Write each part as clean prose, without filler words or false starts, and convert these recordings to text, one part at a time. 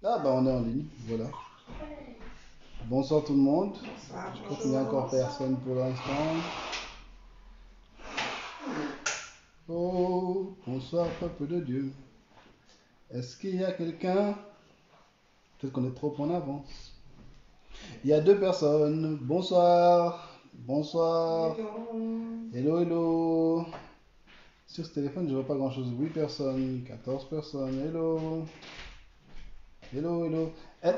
Ah bah on est en ligne, voilà. Bonsoir tout le monde. Bonsoir, Je crois qu'il n'y a encore personne pour l'instant. Oh, bonsoir peuple de Dieu. Est-ce qu'il y a quelqu'un? Peut-être qu'on est trop en avance. Il y a deux personnes. Bonsoir. Bonsoir. Hello, hello. Sur ce téléphone, je vois pas grand-chose. 8 personnes, 14 personnes. Hello. Hello, hello.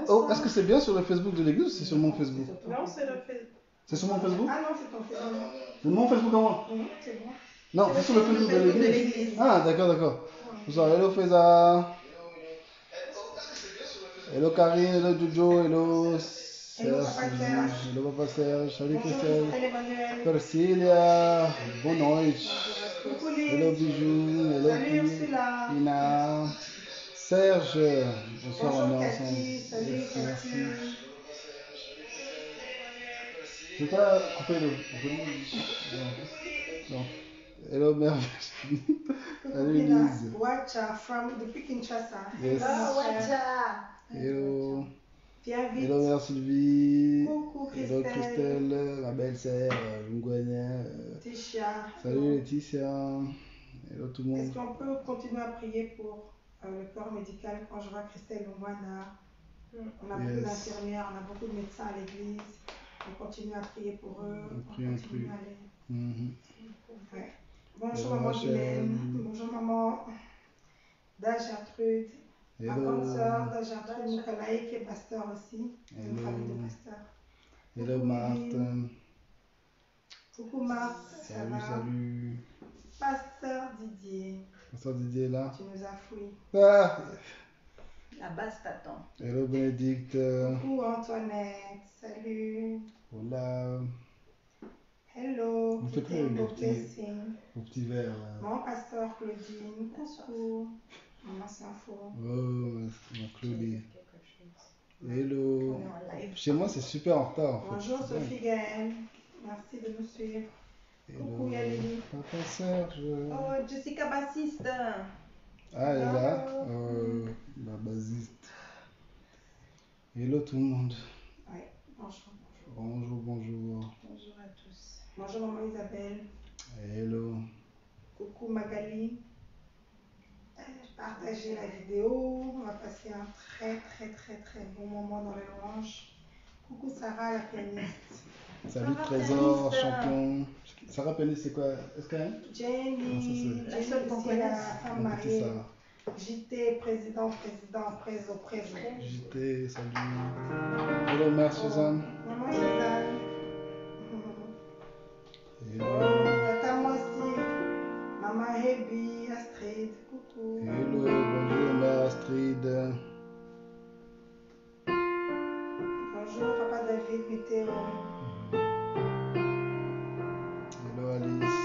Oh, est-ce que c'est bien sur le Facebook de l'église ou c'est sur mon Facebook? Non, c'est le Facebook. C'est sur mon Facebook? Ah non, c'est ton Facebook. C'est mon Facebook à moi? C'est bon. Non, c'est sur le Facebook de l'église. Ah, d'accord, d'accord. Bonsoir, hello Feza. Hello Karine, hello Jojo, hello Serge, hello Papa Serge, salut Christelle. Persilia, boa noite. Hello Bijou, hello Pina. Serge, bonsoir, on est ensemble. Yes, merci. Je ne vais pas couper le volume. Non. Non. Hello Merveille. Salut Lise. Wacha from depuis Kinshasa. Yes. Oh, Wacha. Hello. Viens vite. Hello Mère Sylvie. Coucou Hello Christelle. Christelle, ma belle-sœur, Lungouania. Laetitia. Salut Laetitia. Hello tout le monde. Est-ce qu'on peut continuer à prier pour le corps médical quand je vois Christelle Lungwana? On a beaucoup d'infirmières, on a beaucoup de médecins à l'église. On continue à prier pour eux. On continue à les... Ouais. Bonjour maman Guylaine. Bonjour maman Gertrude. Ma grande soeur Gertrude Nicolai qui est pasteur aussi. Une famille de pasteurs. Hello Marthe. Coucou Marthe. Salut, salut. Pasteur Didier. Pasteur Didier est là. Tu nous as fouillé. Ah. La base t'attend. Hello Bénédicte. Coucou Antoinette. Salut. Hola. Hello. Vous faites plus vos petits verres là. Mon pasteur Claudine. Coucou. Maman Sinfo. Oh, ma Claudie. Hello. Chez moi, c'est super en retard en fait. Bonjour Sophie Gaëlle. Merci de nous suivre. Hello. Coucou Yalili. Papa Serge. Oh, Jessica bassiste. Ah, elle est là. La bassiste. Hello tout le monde. Oui, bonjour. Bonjour, bonjour. Bonjour à tous. Bonjour maman Isabelle. Hello. Coucou Magali. Partagez la vidéo. On va passer un très bon moment dans les louanges. Coucou Sarah la pianiste. Salut Trésor, champion. Sarah pianiste, c'est quoi? SKM? Jenny. La seule qu'on connaisse. La femme mariée. JT, président, préso. JT, salut. Hello, mère Suzanne. Maman Suzanne. Hello. Tata moi aussi. Maman Hebi, Astrid, coucou. Hello, bonjour mère Astrid. Bonjour papa David, météo. Hello Alice.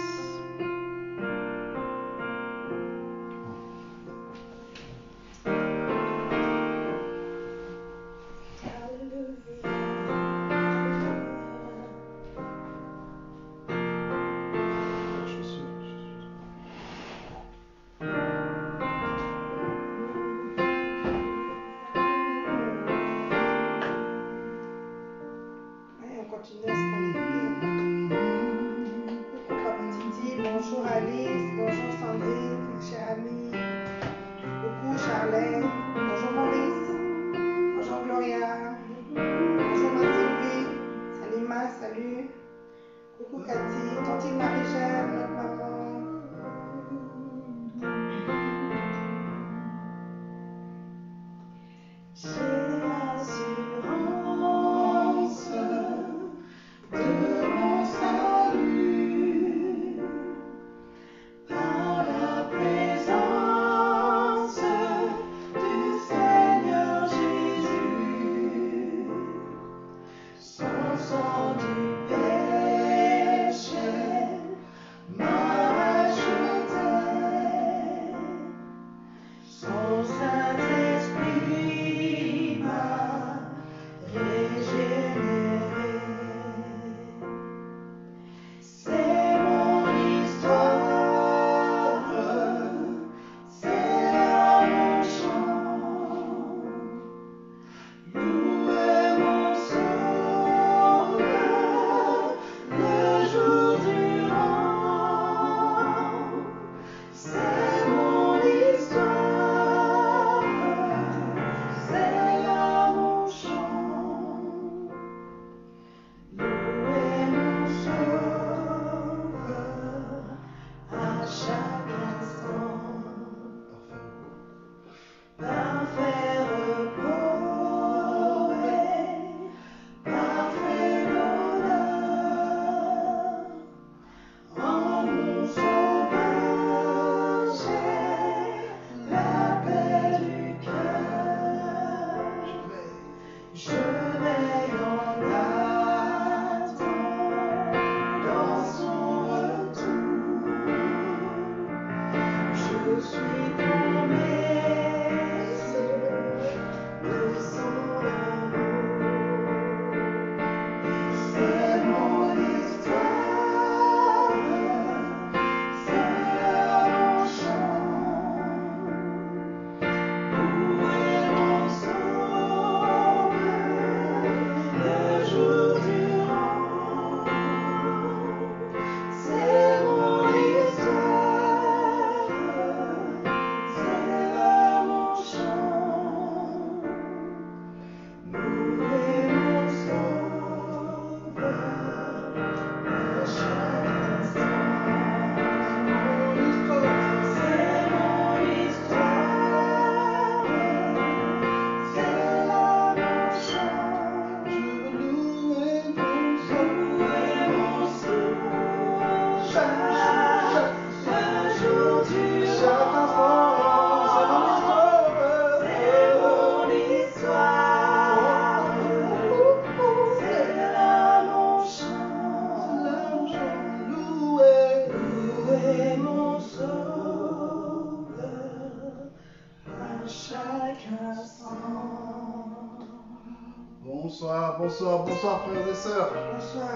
Bonsoir, bonsoir, bonsoir frères et sœurs. Bonsoir.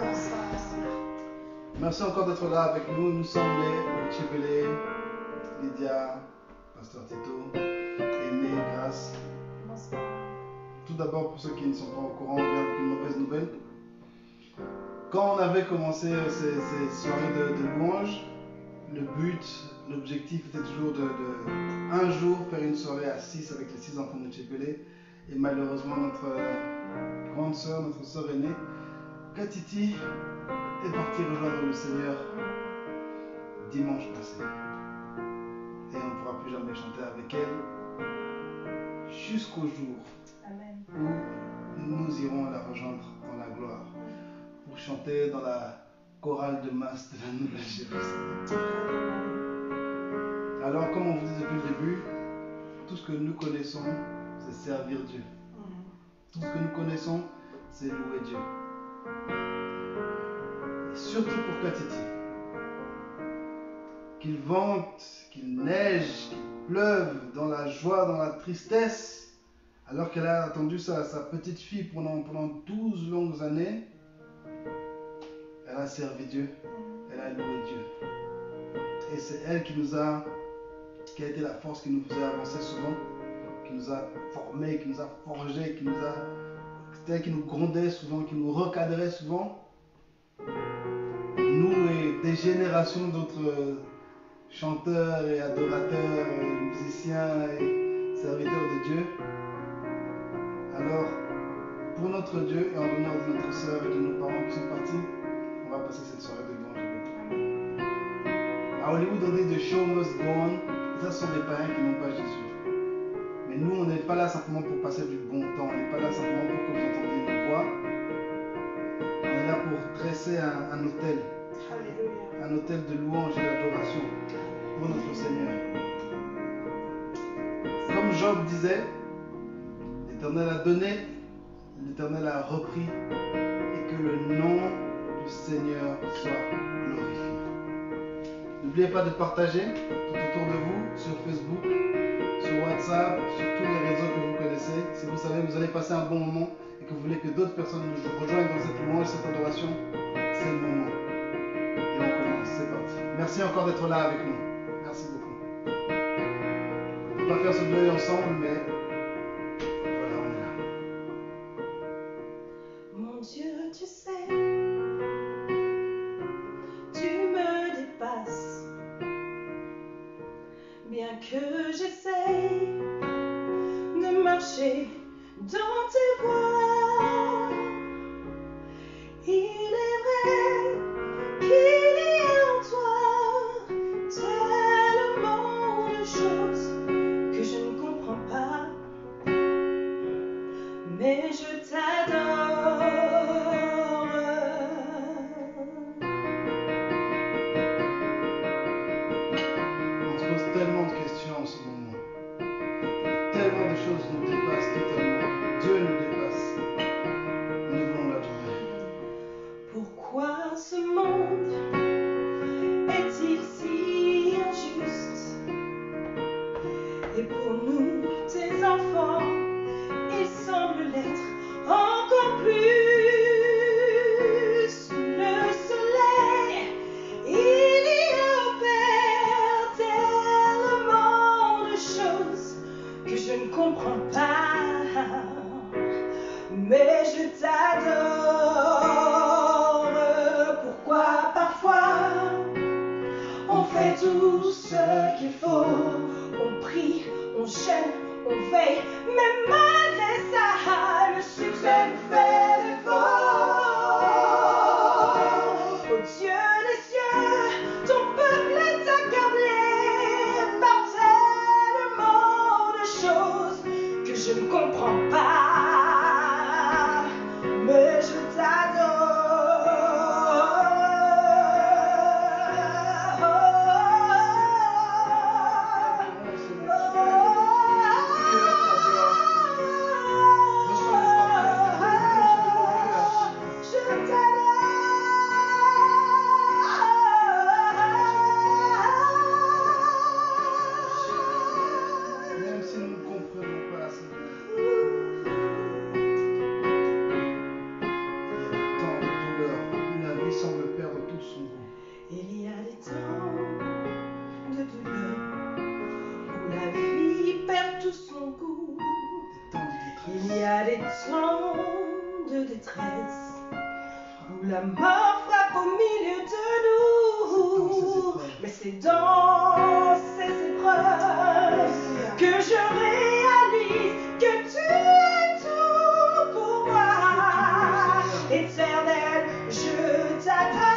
Merci encore d'être là avec nous. Nous sommes les Chibélé, Lydia, Pasteur Tito, Aimé, Grâce. Bonsoir. Tout d'abord, pour ceux qui ne sont pas au courant, on vient avec une mauvaise nouvelle. Quand on avait commencé ces soirées de louanges, le but, l'objectif était toujours un jour faire une soirée à 6 avec les 6 enfants de Chibélé. Et malheureusement, notre grande sœur, notre sœur aînée, Katiti, est partie rejoindre le Seigneur dimanche passé. Et on ne pourra plus jamais chanter avec elle jusqu'au jour Amen. où nous irons la rejoindre dans la gloire pour chanter dans la chorale de masse de la Nouvelle Jérusalem. Alors, comme on vous dit depuis le début, tout ce que nous connaissons, c'est servir Dieu. Tout ce que nous connaissons, c'est louer Dieu. Et surtout pour Katiti. Qu'il vente, qu'il neige, qu'il pleuve, dans la joie, dans la tristesse, alors qu'elle a attendu sa petite fille pendant 12 longues années, elle a servi Dieu, elle a loué Dieu. Et c'est elle qui a été la force qui nous faisait avancer souvent, qui nous a formés, qui nous a forgés, c'était elle qui nous grondait souvent, qui nous recadrait souvent. Nous et des générations d'autres chanteurs et adorateurs, et musiciens et serviteurs de Dieu. Alors, pour notre Dieu et en l'honneur de notre sœur et de nos parents qui sont partis, on va passer cette soirée de louange. À Hollywood, on dit « The show must go on ». Ça, ce sont des païens qui n'ont pas Jésus. Mais nous, on n'est pas là simplement pour passer du bon temps. On n'est pas là simplement pour que vous entendiez nos voix. On est là pour dresser un autel. Alléluia. Un autel de louange et d'adoration pour notre Seigneur. Comme Job disait, l'Éternel a donné, l'Éternel a repris, et que le nom du Seigneur soit glorifié. N'oubliez pas de partager tout autour de vous, sur Facebook, sur WhatsApp, sur tous les réseaux que vous connaissez. Si vous savez que vous allez passer un bon moment et que vous voulez que d'autres personnes nous rejoignent dans cette louange, cette adoration, c'est le moment. Et on commence, c'est parti. Merci encore d'être là avec nous. Merci beaucoup. On ne peut pas faire ce deuil ensemble, mais voilà, on est là. Mon Dieu, tu sais, tu me dépasses. Bien que j'essaye de marcher dans tes voies, il est vrai qu'il y a en toi tellement de choses que je ne comprends pas, mais je t'adore. On se pose tellement de questions en ce moment. Tellement de choses nous dépassent totalement. Dieu nous dépasse. Nous devons l'adorer. Pourquoi ce monde est-il si injuste? Et pour nous, tes enfants, il semble l'être encore plus. Le soleil, il y opère tellement de choses que je ne comprends pas, mais je t'adore. Pourquoi parfois on fait tout ce qu'il faut, on prie, on jeûne, on veille, mais malgré ça, le succès nous fait défaut. Ô Dieu des cieux, ton peuple est accablé par tellement de choses que je ne comprends pas, mais je t'adore. Même si nous ne comprenons pas, Seigneur. Il y a des temps de détresse où la mort frappe au milieu de nous. Mais c'est dans ces épreuves que je réalise que tu es tout pour moi. Éternel, je t'adore.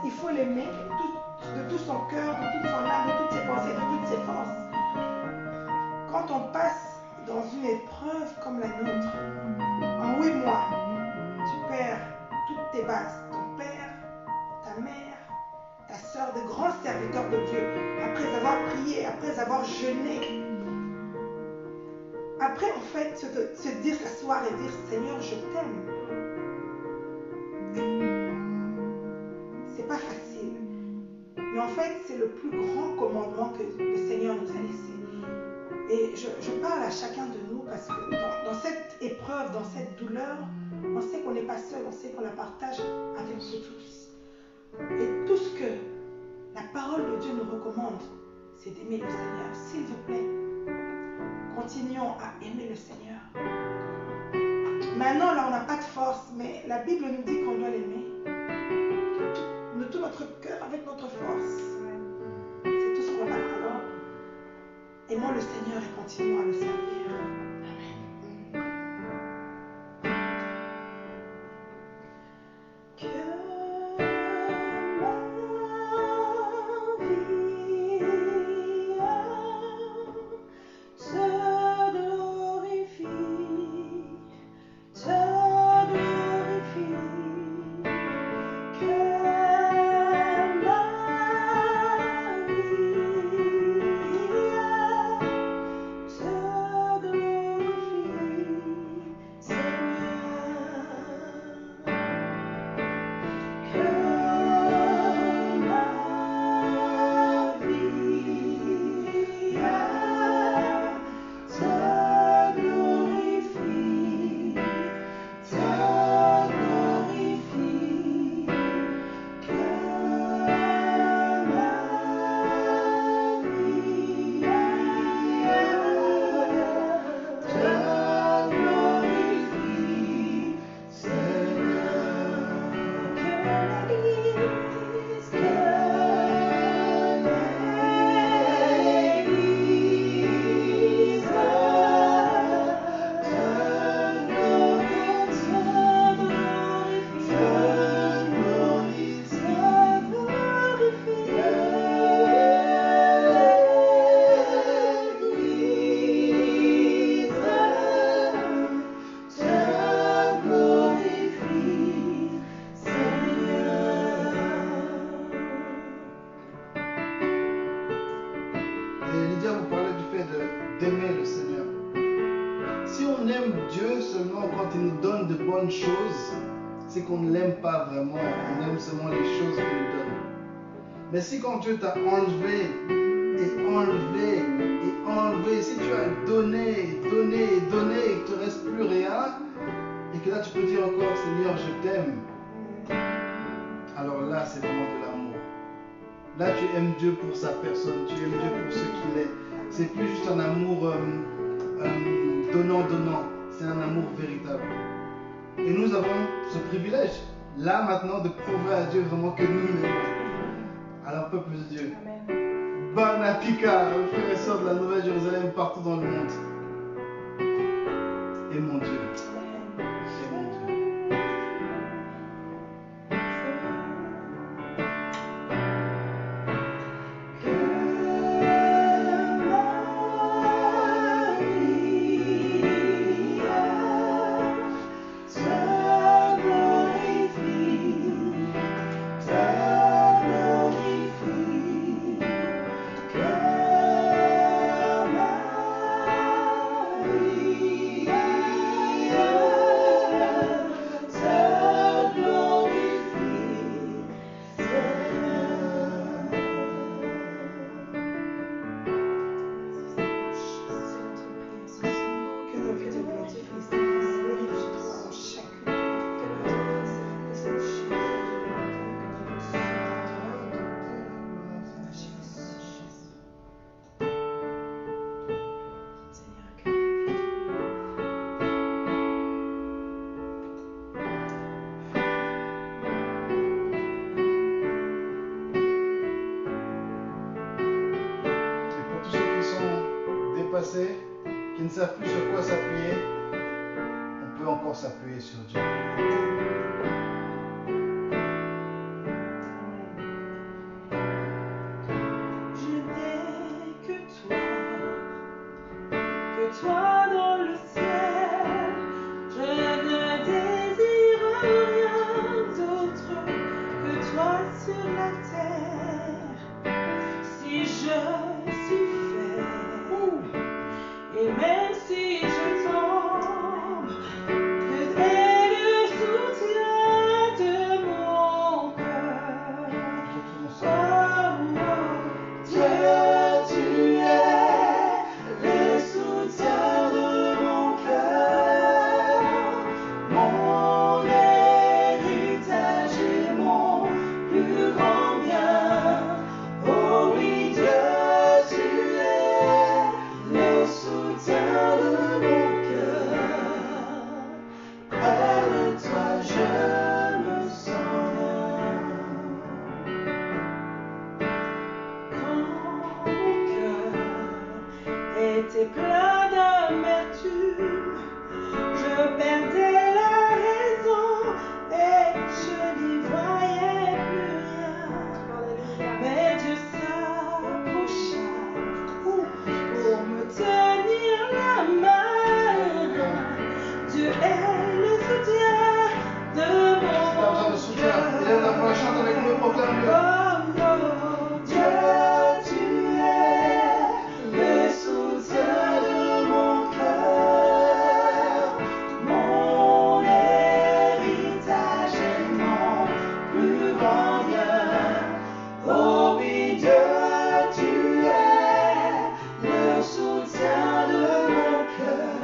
Il faut l'aimer de tout son cœur, de toute son âme, de toutes ses pensées, de toutes ses forces. Quand on passe dans une épreuve comme la nôtre, en 8 mois, tu perds toutes tes bases, ton père, ta mère, ta soeur, de grands serviteurs de Dieu, après avoir prié, après avoir jeûné. Après, en fait, se dire, s'asseoir et dire, Seigneur, je t'aime. C'est pas facile. Mais en fait, c'est le plus grand commandement que le Seigneur nous a laissé. Et je parle à chacun de nous parce que dans cette épreuve, dans cette douleur, on sait qu'on n'est pas seul, on sait qu'on la partage avec nous tous. Et tout ce que la parole de Dieu nous recommande, c'est d'aimer le Seigneur. S'il vous plaît, continuons à aimer le Seigneur. Maintenant, là, on n'a pas de force, mais la Bible nous dit qu'on doit l'aimer. De tout notre cœur, avec notre force. C'est tout ce qu'on a. Alors, aimons le Seigneur et continuons à le servir. Amen. Que ma vie te glorifie, te glorifie. Te glorifie. aime Dieu seulement quand il nous donne de bonnes choses, c'est qu'on ne l'aime pas vraiment, on aime seulement les choses qu'il nous donne. Mais si quand Dieu t'a enlevé, et enlevé, et enlevé, si tu as donné, donné, donné, et qu'il ne te reste plus rien, et que là tu peux dire encore, Seigneur, je t'aime, alors là c'est vraiment de l'amour. Là tu aimes Dieu pour sa personne, tu aimes Dieu pour ce qu'il est. C'est plus juste un amour donnant, c'est un amour véritable. Et nous avons ce privilège, là maintenant, de prouver à Dieu vraiment que nous l'aimons. Alors peuple de Dieu, Banatika, frères et sœurs de la Nouvelle Jérusalem partout dans le monde. Aimons Dieu. Aimons Dieu. Qui ne savent plus sur quoi s'appuyer, on peut encore s'appuyer sur Dieu. Je n'ai que toi dans le ciel. Je ne désire rien d'autre que toi sur la terre. Si je suis et même si je tombe, que t'es le soutien de mon cœur. Oh, Dieu, tu es le soutien de mon cœur, mon héritage et mon plus grand bien. Oh oui, Dieu, tu es le soutien de mon cœur. Près de toi, je me sens bien. Quand mon cœur était plein d'amertume, je perdais la raison et je n'y voyais plus rien. Mais Dieu s'approcha pour me tenir la main. Dieu est le soutien de mon cœur. Élève la voix, chante avec nous, proclame-le. Oh, oh, Dieu, tu es le soutien de mon cœur, mon héritage et mon plus grand bien. Oh oui, Dieu, tu es le soutien de mon cœur.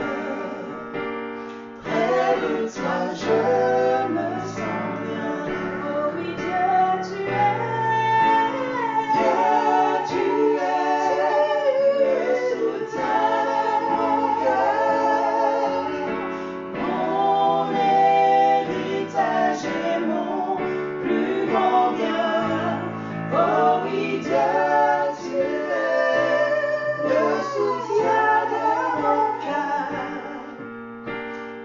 Près de toi, je me sens bien. Oh oui, Dieu, tu es. Dieu, tu es le soutien de mon cœur, mon héritage et mon plus grand bien. Oh oui, Dieu, tu es le soutien de mon cœur.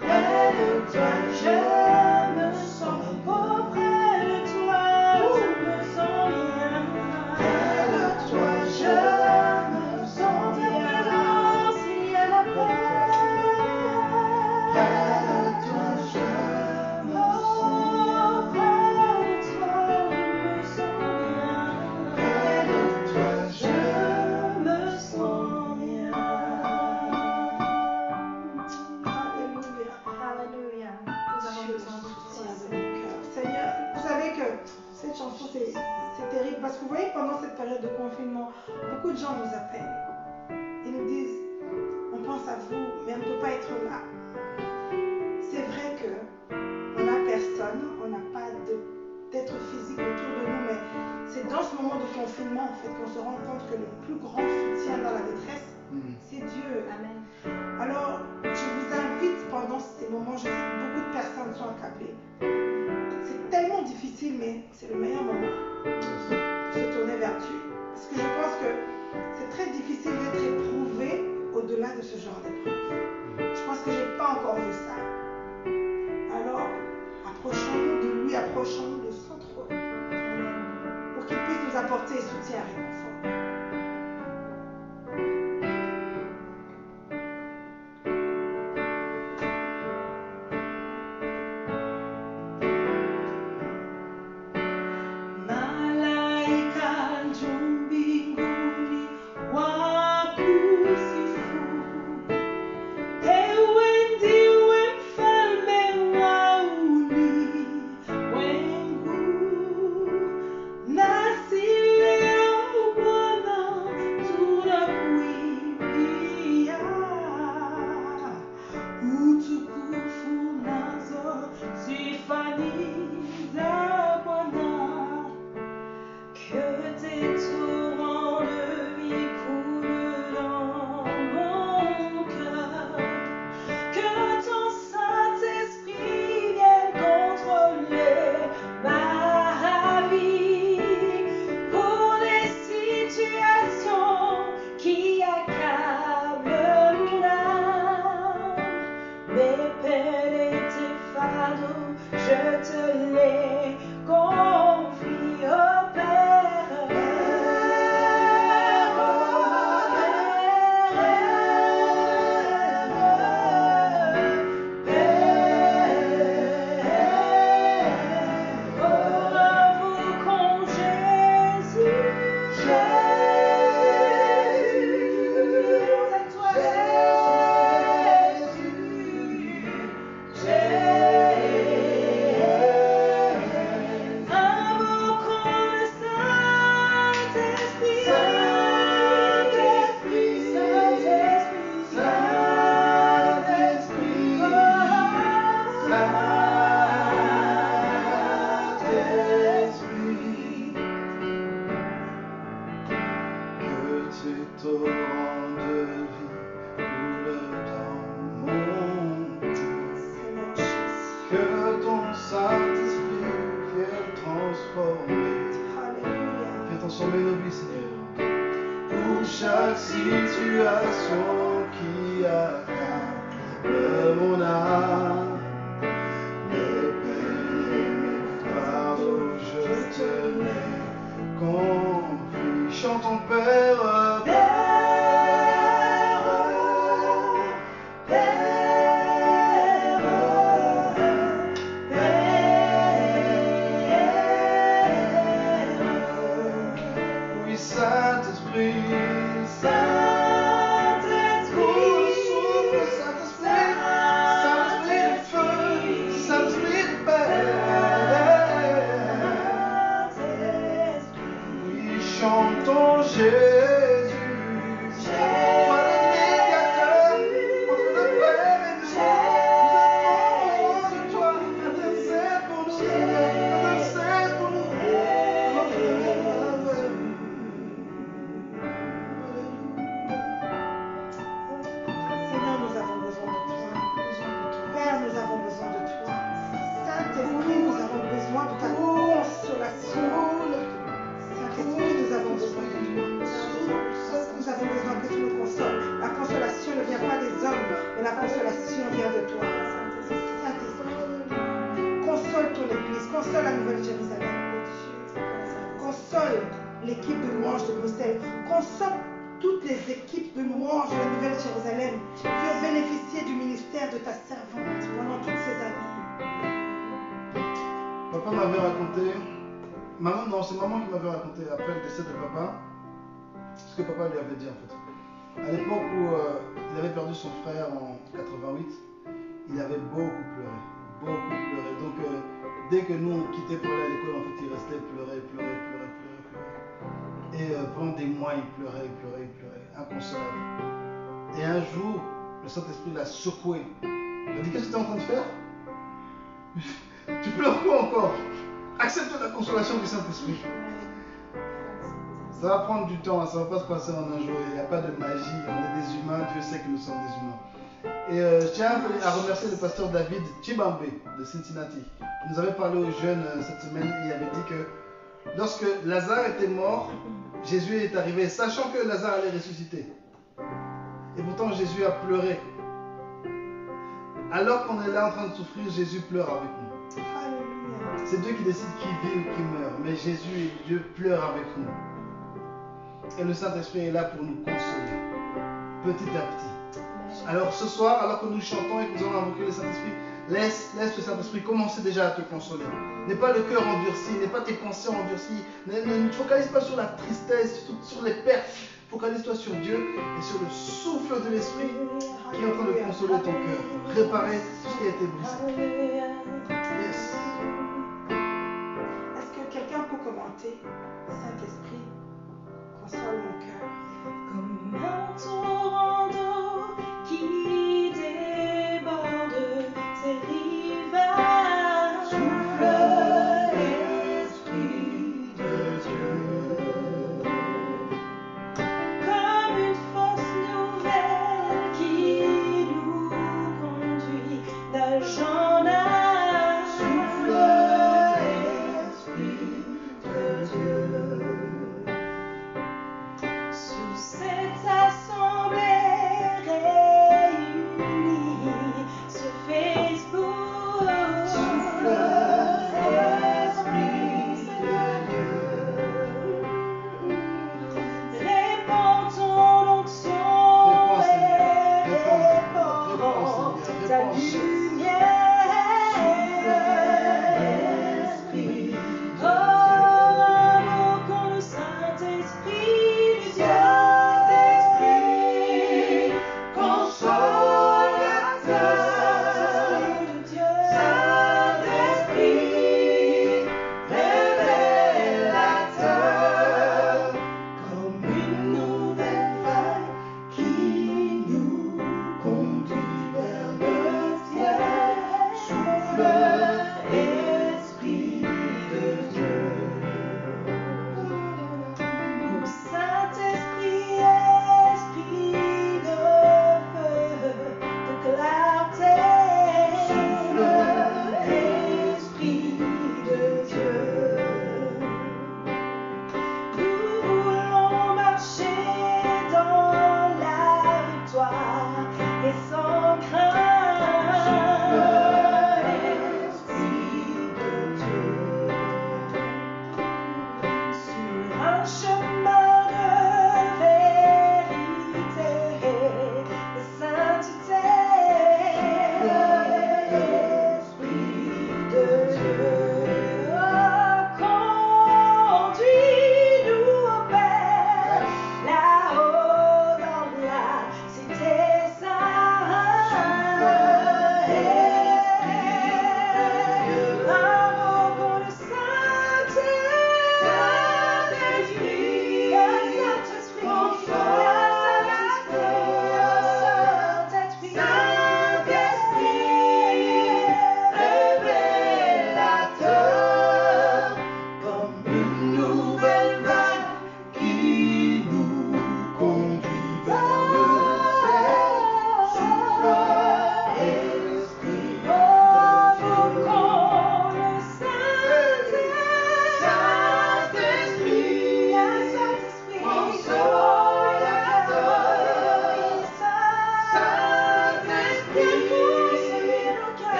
Près de toi, je me sens beau. Près de toi, je me sens bien. Près de toi, je me sens bien. S'il y a la paix. Près de toi, je me sens bien. Près de toi, je me sens bien. Près de toi, je me sens bien. Alléluia. période de confinement, beaucoup de gens nous appellent. Ils nous disent, on pense à vous, mais on ne peut pas être là. C'est vrai qu'on n'a personne, on n'a pas d'être physique autour de nous, mais c'est dans ce moment de confinement en fait qu'on se rend compte que le plus grand soutien dans la détresse, c'est Dieu. Amen. Alors, je vous invite pendant ces moments, je sais que beaucoup de personnes sont accablées. C'est tellement difficile, mais c'est le meilleur moment de se tourner vers Dieu. Parce que je pense que c'est très difficile d'être éprouvé au-delà de ce genre d'épreuve. Je pense que je n'ai pas encore vu ça. Alors, approchons-nous de lui, approchons-nous de son trône pour qu'il puisse nous apporter soutien et réconfort. C'est maman qui m'avait raconté après le décès de papa ce que papa lui avait dit en fait. À l'époque où il avait perdu son frère en 88, il avait beaucoup pleuré. Donc dès que nous on quittait pour aller à l'école, en fait il restait pleurer. Et pendant des mois, il pleurait, inconsolable. Et un jour, le Saint-Esprit l'a secoué. Il a dit, qu'est-ce que tu es en train de faire? Tu pleures quoi encore? Accepte la consolation du Saint-Esprit. Ça va prendre du temps, ça ne va pas se passer en un jour. Il n'y a pas de magie, on est des humains, Dieu sait que nous sommes des humains. Et je tiens à remercier le pasteur David Chibambe de Cincinnati. Il nous avait parlé aux jeunes cette semaine et il avait dit que lorsque Lazare était mort, Jésus est arrivé, sachant que Lazare allait ressusciter. Et pourtant Jésus a pleuré. Alors qu'on est là en train de souffrir, Jésus pleure avec nous. C'est Dieu qui décide qui vit ou qui meurt, mais Jésus et Dieu pleurent avec nous. Et le Saint-Esprit est là pour nous consoler, petit à petit. Alors ce soir, alors que nous chantons et que nous allons invoquer le Saint-Esprit, laisse le Saint-Esprit commencer déjà à te consoler. N'aie pas le cœur endurci, n'aie pas tes pensées endurcies. Ne te focalise pas sur la tristesse, sur les pertes. Focalise-toi sur Dieu et sur le souffle de l'Esprit qui est en train de consoler ton cœur, réparer tout ce qui a été brisé. Yes. Est-ce que quelqu'un peut commenter? Saint-Esprit, console mon cœur. Comme un torrent d'eau qui déborde ses rivages. Souffle, Esprit de Dieu. Comme une force nouvelle qui nous conduit d'âge en âge. Souffle, Esprit de Dieu. Sur cette assemblée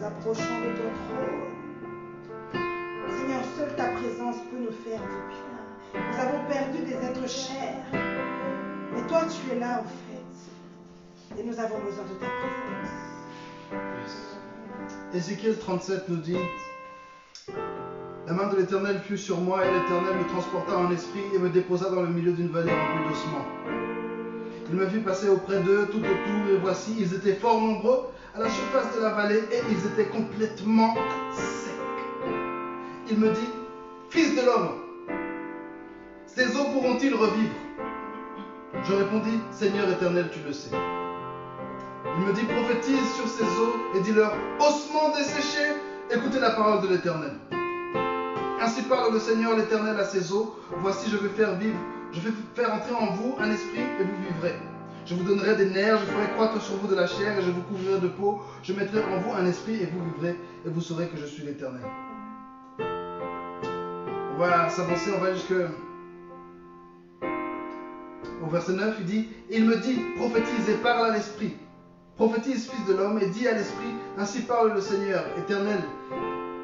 approchons de ton trône. Seigneur, seule ta présence peut nous faire du bien. Nous avons perdu des êtres chers. Mais toi, tu es là, en fait. Et nous avons besoin de ta présence. Ézéchiel 37 nous dit: la main de l'Éternel fut sur moi, et l'Éternel me transporta en esprit et me déposa dans le milieu d'une vallée remplie d'ossements. Il me fit passer auprès d'eux tout autour, et voici, ils étaient fort nombreux à la surface de la vallée, et ils étaient complètement secs. Il me dit: fils de l'homme, ces eaux pourront-ils revivre? Je répondis: Seigneur éternel, tu le sais. Il me dit: prophétise sur ces eaux et dis-leur: ossements desséchés, écoutez la parole de l'Éternel. Ainsi parle le Seigneur l'Éternel à ces eaux: voici, je vais faire entrer en vous un esprit et vous vivrez. Je vous donnerai des nerfs, je ferai croître sur vous de la chair et je vous couvrirai de peau. Je mettrai en vous un esprit et vous vivrez et vous saurez que je suis l'Éternel. On va s'avancer, on va jusqu'au verset 9, il dit: il me dit, prophétise et parle à l'esprit. Prophétise, fils de l'homme, et dis à l'esprit: ainsi parle le Seigneur, éternel.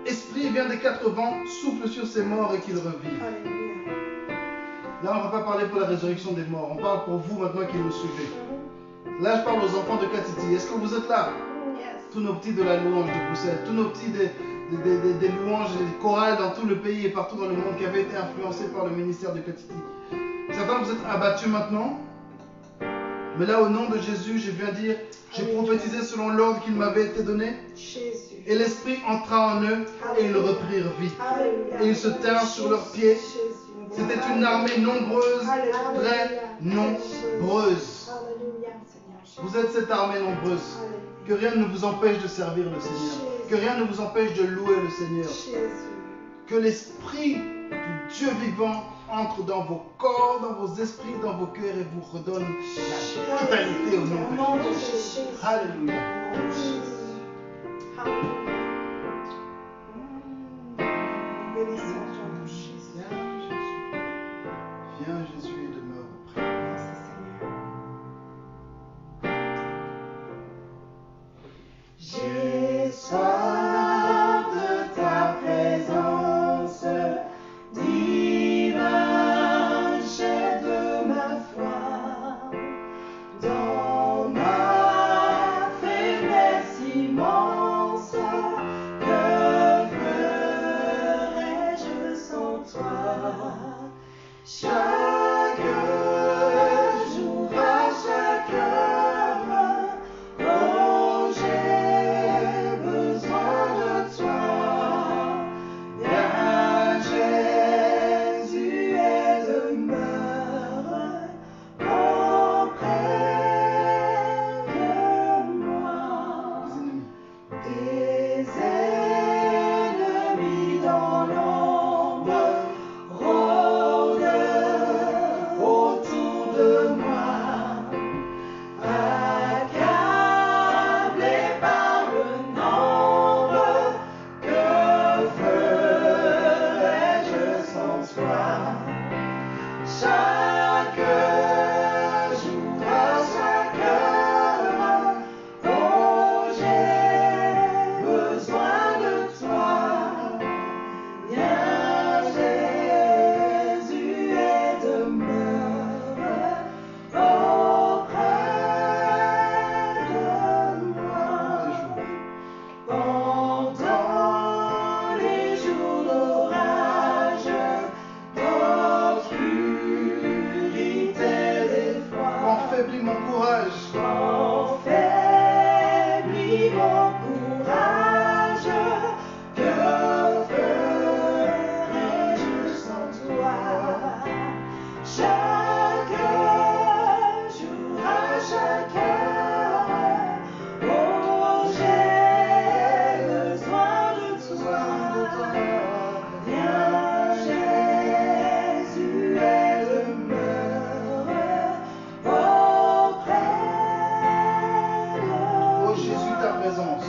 Esprit, vient des quatre vents, souffle sur ces morts et qu'ils revivent. Là, on ne va pas parler pour la résurrection des morts, on parle pour vous maintenant qui nous suivez. Là, je parle aux enfants de Katiti. Est-ce que vous êtes là? Tous nos petits de la louange de Bruxelles, tous nos petits des louanges et des chorales dans tout le pays et partout dans le monde qui avaient été influencés par le ministère de Katiti. Certains, vous êtes abattus maintenant. Mais là, au nom de Jésus, je viens dire, j'ai prophétisé selon l'ordre qu'il m'avait été donné. Et l'Esprit entra en eux et ils reprirent vie. Et ils se tinrent sur leurs pieds. C'était une armée nombreuse, très nombreuse. Vous êtes cette armée nombreuse. Que rien ne vous empêche de servir le Seigneur. Que rien ne vous empêche de louer le Seigneur. Que l'Esprit du Dieu vivant entre dans vos corps, dans vos esprits, dans vos cœurs et vous redonne la totalité au nom de Jésus. Alléluia. Viens Jésus et demeure auprès. J'ai soif de ta présence, divin chef de ma foi. Dans ma faiblesse immense, que ferais-je sans toi? Chaque jour, à chaque heure, oh, j'ai besoin de toi. Viens Jésus et demeure auprès de moi. Des ennemis dans l'ombre rôdent autour de moi. Accablé par le nombre, que ferais-je sans toi? Chaque jour, à chaque heure, oh, j'ai besoin de toi. Viens Jésus et demeure auprès de moi. Pendant les jours d'orage, d'obscurité, d'effroi, Enfaiblis mon courage. enfaiblis mon courage. Que ferais-je sans toi? Chaque jour, à chaque heure, oh, j'ai besoin de toi. Viens Jésus et demeure auprès de Oh Jésus, ta présence.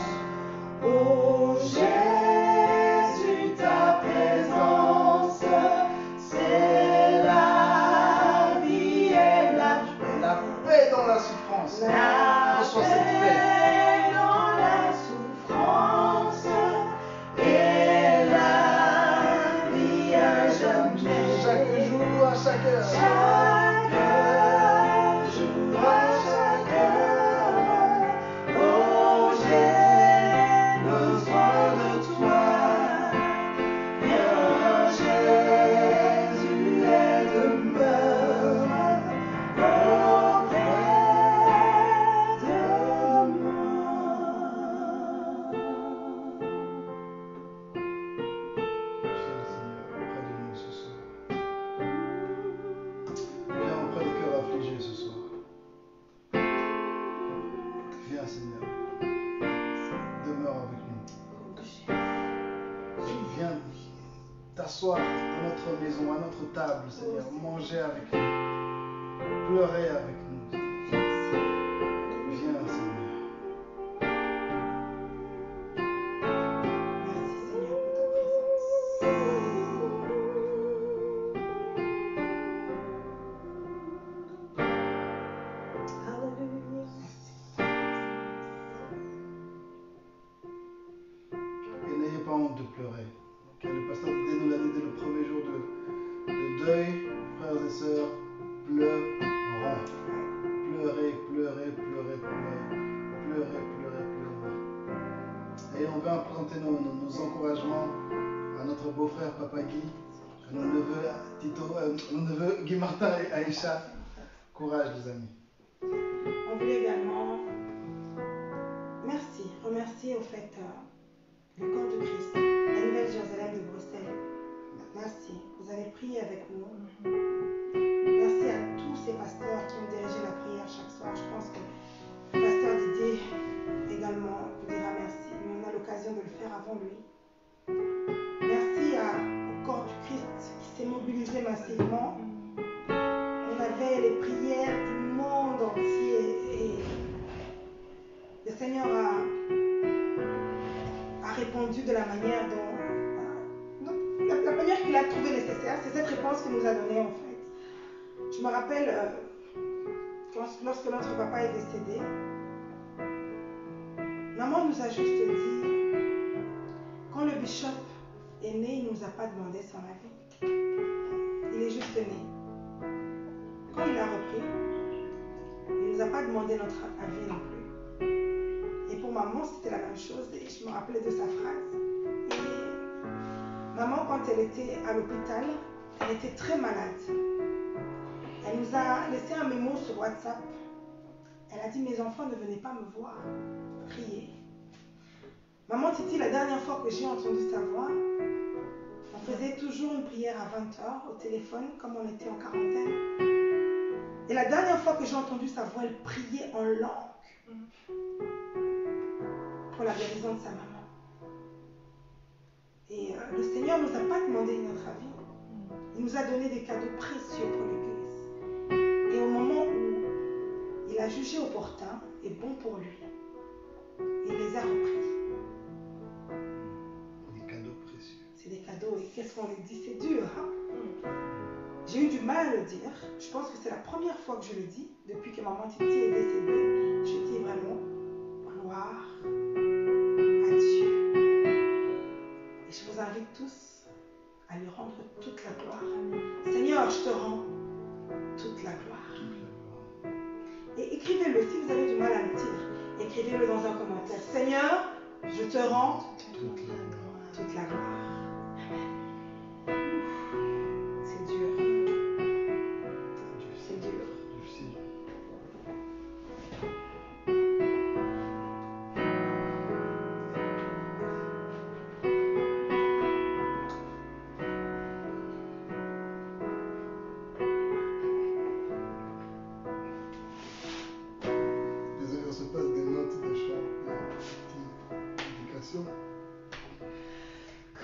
s'asseoir dans notre maison, à notre table, Seigneur, manger avec nous, pleurer avec nous. Viens, Seigneur. Merci Seigneur pour ta présence. Hallelujah. Et n'ayez pas honte de pleurer. Ok, le pasteur Didier nous l'a dit dès le premier jour de deuil, frères et sœurs, pleurons. Pleurez, pleurez, pleurez, pleurez. Pleurez, pleurez, pleurez. Et on va présenter nos encouragements à notre beau-frère Papa Guy, à nos neveux Tito, nos neveux Guy Martin et Aïcha. Courage les amis. On voulait également remercier au fait le corps de Christ, la Nouvelle Jérusalem de Bruxelles. Merci, vous avez prié avec nous. Merci à tous ces pasteurs qui ont dirigé la prière chaque soir. Je pense que le pasteur Didier également vous dira merci, mais on a l'occasion de le faire avant lui. Merci au corps du Christ qui s'est mobilisé massivement. On avait les prières du monde entier et le Seigneur a répondu de la manière dont la manière qu'il a trouvé nécessaire. C'est cette réponse qu'il nous a donnée en fait. Je me rappelle lorsque notre papa est décédé, maman nous a juste dit, quand le bishop est né, il ne nous a pas demandé son avis. Il est juste né. Quand il a repris, il ne nous a pas demandé notre avis non plus. Et pour maman, c'était la même chose et je me rappelais de sa phrase. Et maman, quand elle était à l'hôpital, elle était très malade. Elle nous a laissé un mémo sur WhatsApp. Elle a dit, mes enfants, ne venez pas me voir, priez. Maman Titi, la dernière fois que j'ai entendu sa voix, on faisait toujours une prière à 20h au téléphone, comme on était en quarantaine. Et la dernière fois que j'ai entendu sa voix, elle priait en langue pour la guérison de sa maman. Et le Seigneur ne nous a pas demandé notre avis. Il nous a donné des cadeaux précieux pour l'Église. Et au moment où il a jugé opportun et bon pour lui, il les a repris. Des cadeaux précieux. C'est des cadeaux et qu'est-ce qu'on les dit? C'est dur, hein? J'ai eu du mal à le dire. Je pense que c'est la première fois que je le dis depuis que maman Titi est décédée. Je dis vraiment gloire à Dieu. Et je vous invite tous à lui rendre toute la gloire. Seigneur, je te rends toute la gloire. Et écrivez-le si vous avez du mal à le dire. Écrivez-le dans un commentaire. Seigneur, je te rends toute la gloire. C'est dur. C'est dur. Difficile. Désolé, on se passe des notes de chant, des petites indications.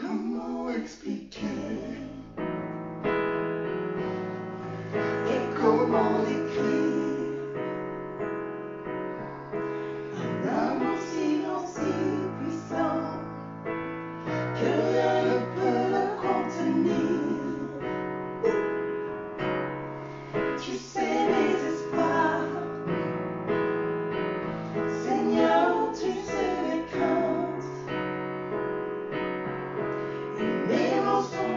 Comment expliquer Et comment l'écrire? Un amour silencieux, puissant, que rien ne peut le contenir. Tu sais mes espoirs, Seigneur, tu sais mes craintes. Et mes mots sont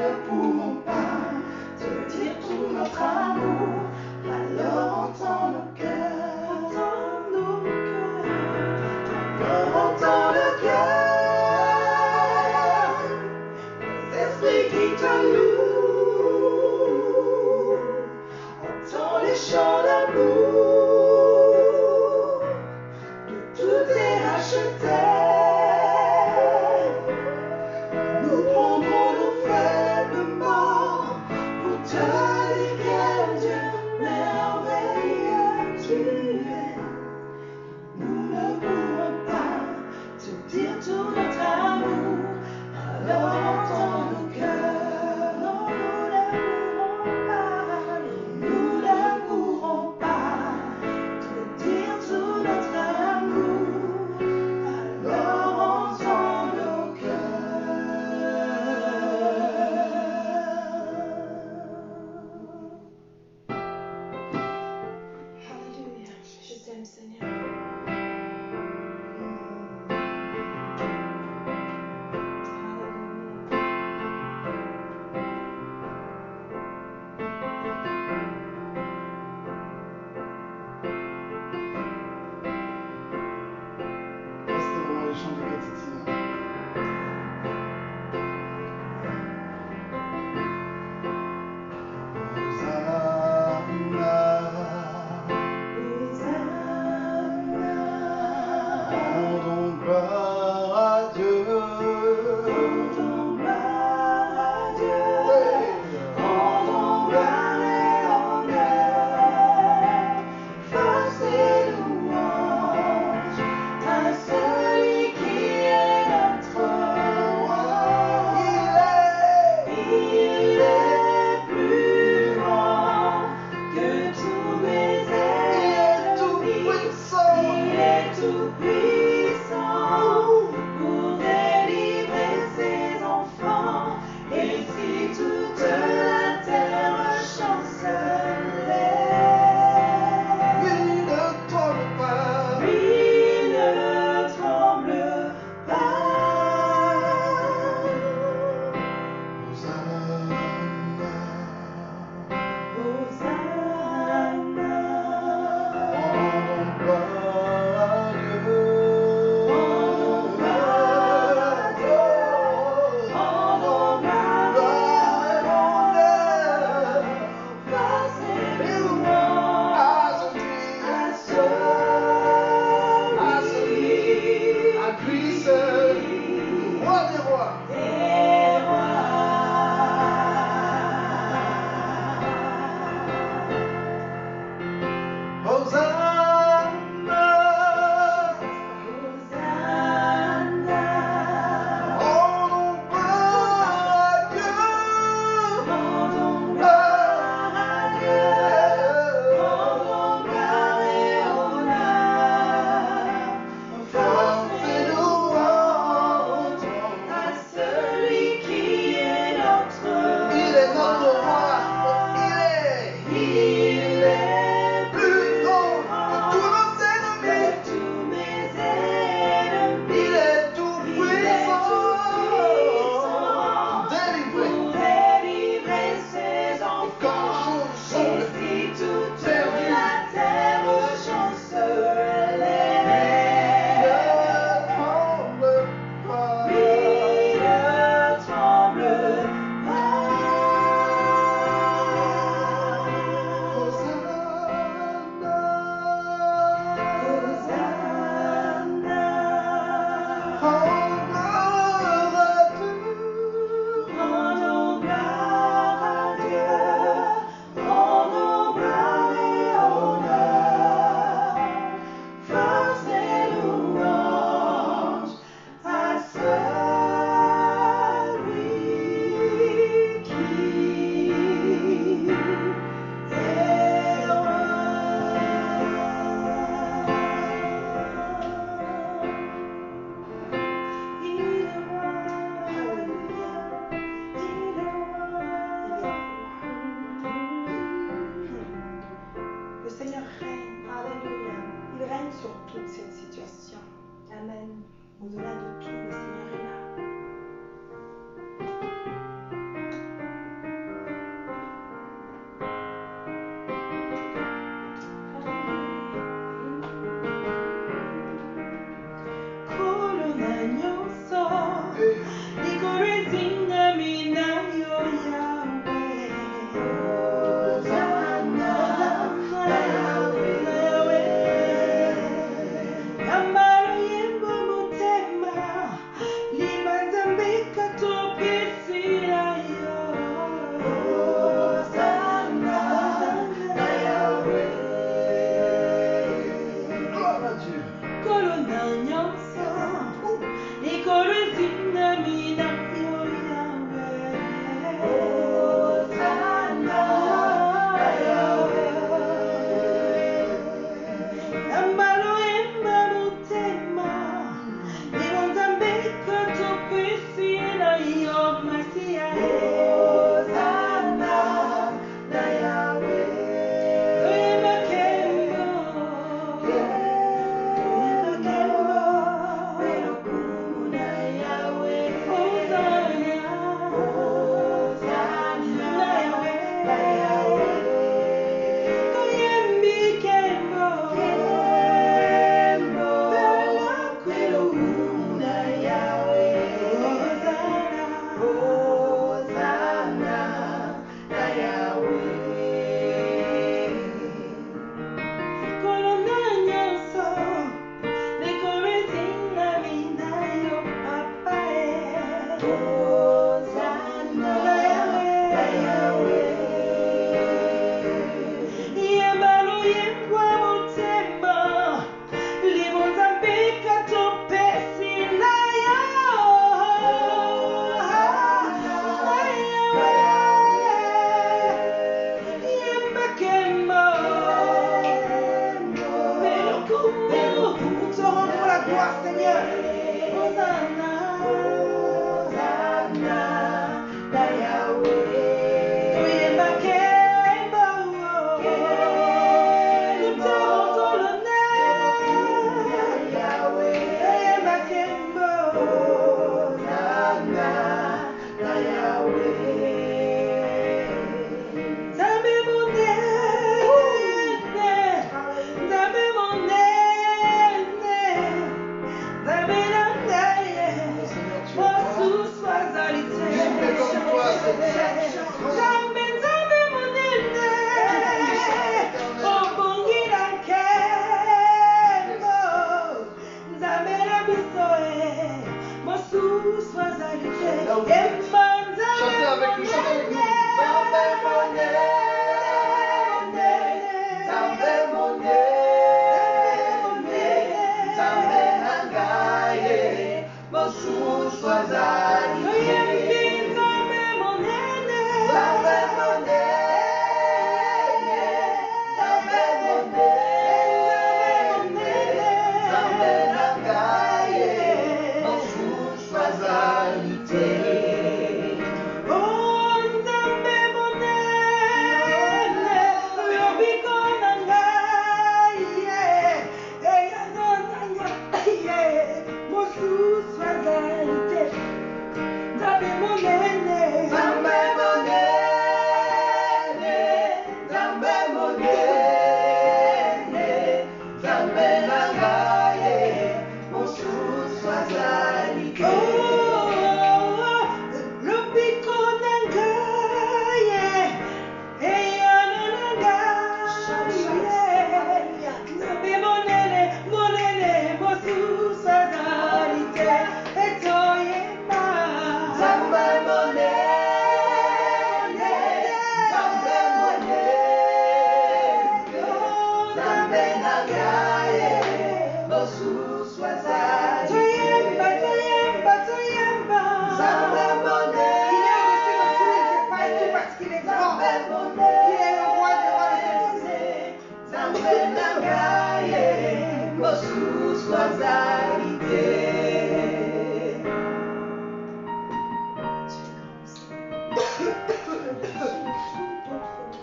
ne pourrons pas te dire tout notre amour. Alors entends nos cœurs, entends nos cœurs, alors entends nos cœurs, les esprits qui te louent, entends les chants d'amour, de tout est racheté. Nous prendrons nos faibles morts pour te dire quel Dieu merveilleux tu es. Nous ne pourrons pas te dire tout notre amour, alors entends nos cœurs,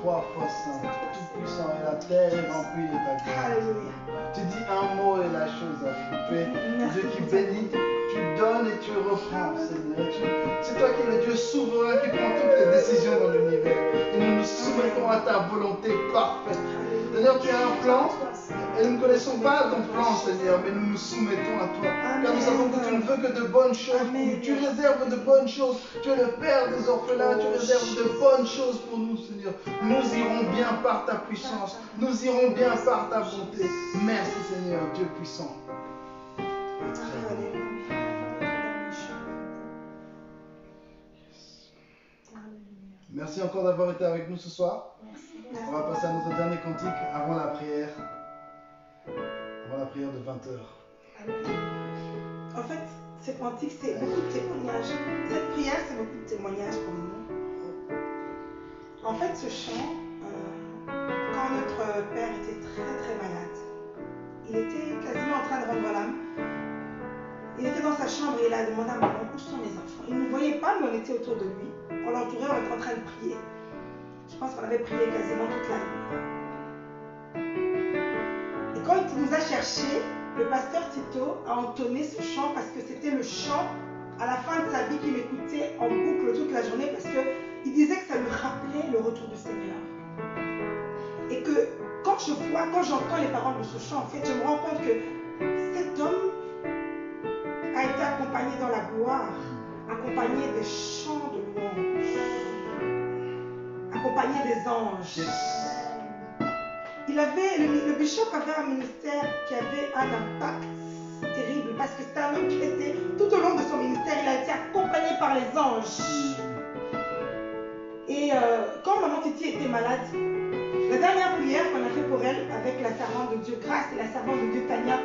3 fois saint, tout puissant, et la terre est remplie de ta gloire. Alléluia. Tu dis un mot et la chose arrive. Tu es Dieu qui bénit, tu donnes et tu reprends, Seigneur. C'est toi qui es le Dieu souverain qui prend toutes les décisions dans l'univers. Et nous nous soumettons à ta volonté parfaite. Seigneur, tu as un plan et nous ne connaissons pas ton plan, Seigneur, mais nous nous soumettons à toi. Car nous savons que tu ne veux que de bonnes choses pour nous. Tu réserves de bonnes choses. Tu es le Père des orphelins. Tu réserves de bonnes choses pour nous, Seigneur. Nous irons bien par ta puissance. Nous irons bien par ta bonté. Merci, Seigneur, Dieu puissant. Merci encore d'avoir été avec nous ce soir. On va passer à notre dernier cantique avant la prière. Avant la prière de 20h. En fait, ce cantique, c'est beaucoup de témoignages. Cette prière, c'est beaucoup de témoignages pour nous. En fait, ce chant, quand notre père était très très malade, il était quasiment en train de rendre l'âme. Il était dans sa chambre et il a demandé à maman où sont mes enfants. Il ne nous voyait pas, mais on était autour de lui. On l'entourait, on était en train de prier. Je pense qu'on avait prié quasiment toute la nuit. Et quand il nous a cherchés, le pasteur Tito a entonné ce chant parce que c'était le chant à la fin de sa vie qu'il écoutait en boucle toute la journée parce qu'il disait que ça lui rappelait le retour du Seigneur. Et que quand j'entends les paroles de ce chant, en fait, je me rends compte que cet homme a été accompagné dans la gloire, accompagné des chants de louange, accompagné des anges. Le bishop avait un ministère qui avait un impact terrible parce que c'était un homme qui était, tout au long de son ministère, il a été accompagné par les anges. Et quand maman Titi était malade, la dernière prière qu'on a fait pour elle avec la servante de Dieu Grâce et la servante de Dieu Tania,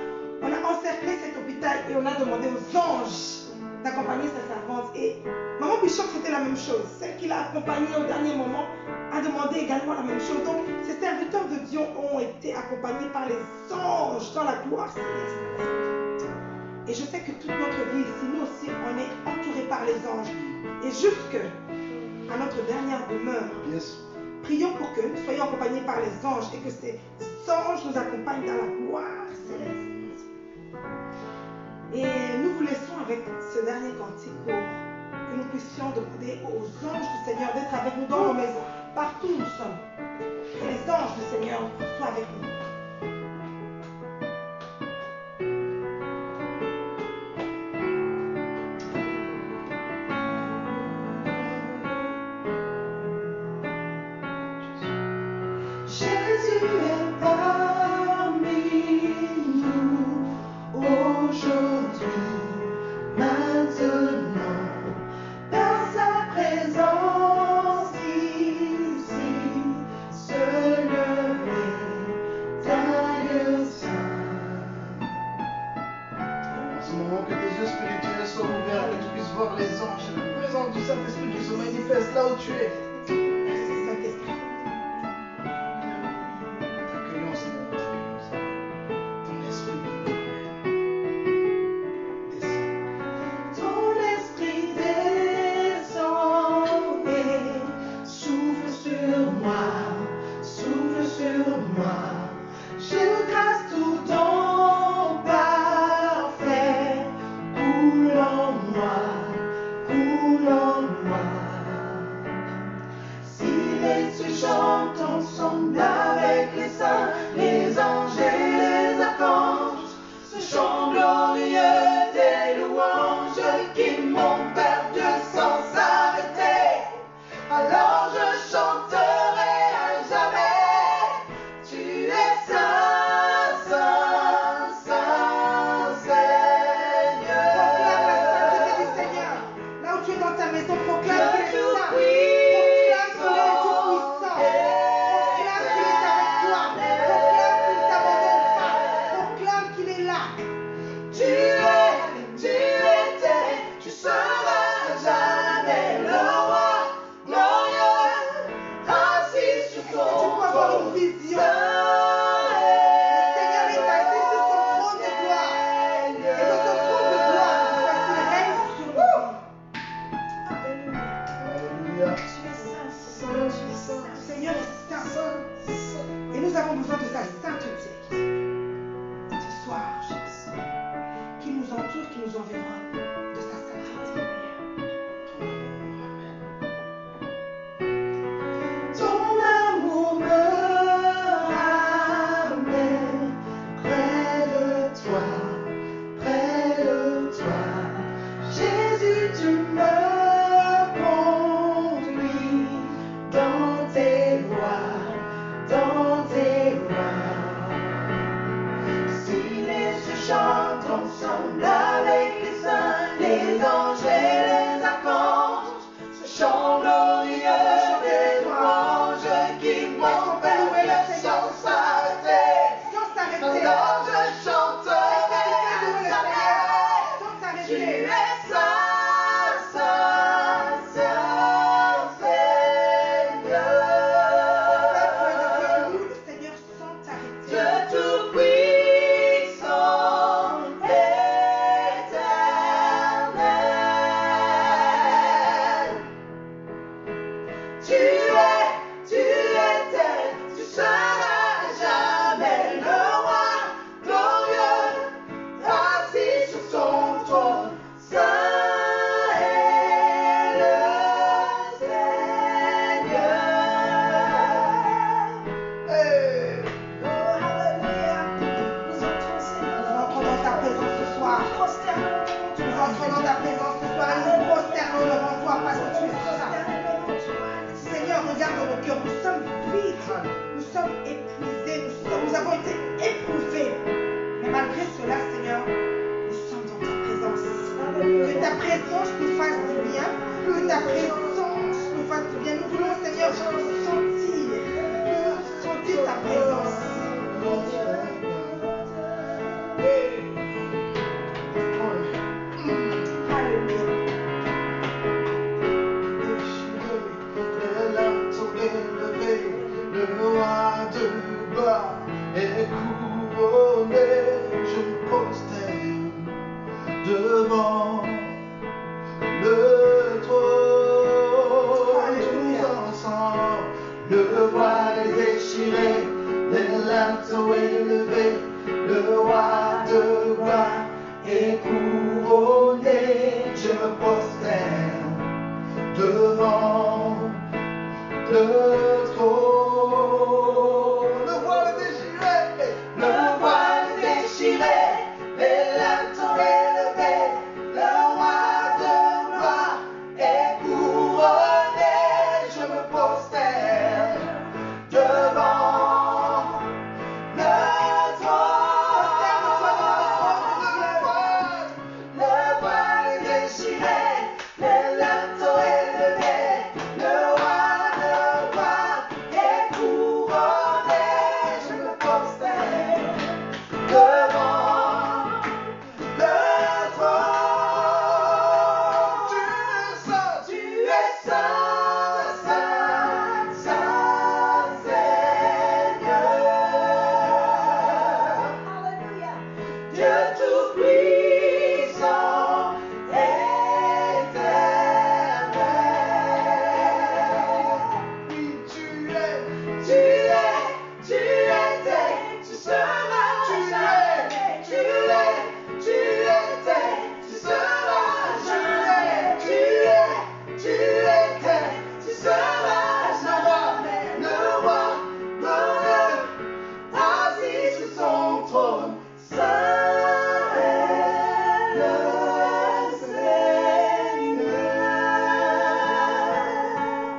on a encerclé cet hôpital et on a demandé aux anges d'accompagner sa servante. Et maman Bishop, c'était la même chose. Celle qui l'a accompagnée au dernier moment a demandé également la même chose. Donc, ces serviteurs de Dieu ont été accompagnés par les anges dans la gloire céleste. Et je sais que toute notre vie ici, nous aussi, on est entourés par les anges. Et jusque à notre dernière demeure, prions pour que nous soyons accompagnés par les anges et que ces anges nous accompagnent dans la gloire céleste. Et nous vous laissons avec ce dernier cantique pour que nous puissions demander aux anges du Seigneur d'être avec nous dans nos maisons, partout où nous sommes. Que les anges du Seigneur soient avec nous. avons besoin de sa sainteté. Ce soir, Jésus, qu'il nous entoure, qu'il nous environne de sa sainteté. Ton amour me ramène près de toi, près de toi. Jésus, tu me conduis dans tes voies, dans tes voies. Si les cieux chantent ensemble avec les saints, les anges et les archanges, ce chant glorieux des louanges qui vont faire le sans s'arrêter. Sans s'arrêter. Alors je chanterai Sans tu s'arrêter. es saint, saint, saint, Seigneur. Nous, le Seigneur, sans t'arrêter. Dieu tout-puissant, éternel. Tu étais, tu seras jamais le roi glorieux, assis sur son trône. Saint est le Seigneur. Hey. Oh, alléluia. Nous entrons, Seigneur. Nous entrons dans ta présence ce soir. Nous entrons dans ta présence ce soir et nous nous prosternons devant toi parce que tu es saint. Seigneur, regarde dans nos cœurs, nous sommes vides, nous sommes épuisés, nous avons été éprouvés. Mais malgré cela, Seigneur, nous sommes dans ta présence. Que ta présence nous fasse du bien, que ta présence nous fasse du bien. Nous voulons, Seigneur, sentir ta présence. Alléluia. Les lames sont élevées, le roi de gloire est couronné. Je me prosterne devant le trône. Alléluia. Tous ensemble, le voile est déchiré, les lames sont élevées, le roi de gloire est couronné. Je me prosterne devant le trône. Le voile est déchiré, le voile est déchiré, les lames sont élevées, le roi de gloire est couronné. Je me prosterne devant le trône. Le voile est déchiré, les lames sont élevées, le roi de gloire est couronné. Je me prosterne devant le trône. Tu es saint, saint, saint, Seigneur. Alléluia. Dieu tout-puissant, éternel. Oui, tu étais, tu seras jamais. Tu étais, tu seras jamais. Tu étais, tu seras jamais. Le roi glorieux, assis sur son trône. Saint est le Seigneur.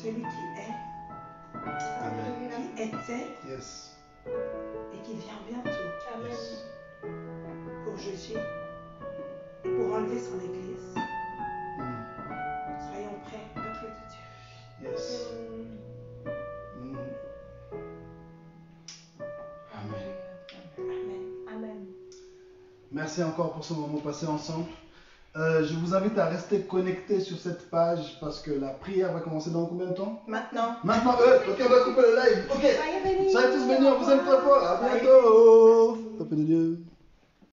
Celui qui est, Amen. qui était Yes. et qui vient bientôt Yes. pour juger et pour enlever son Église. Mm. Soyons prêts, peuple de Dieu. Yes. Mm. Amen. Amen. Amen. Merci encore pour ce moment passé ensemble. Je vous invite à rester connecté sur cette page parce que la prière va commencer dans combien de temps? Maintenant. Maintenant, ok, on va couper le live. Ok. Soyez bénis. Soyez tous bénis, on vous aime très fort. À bientôt. Peuple de Dieu.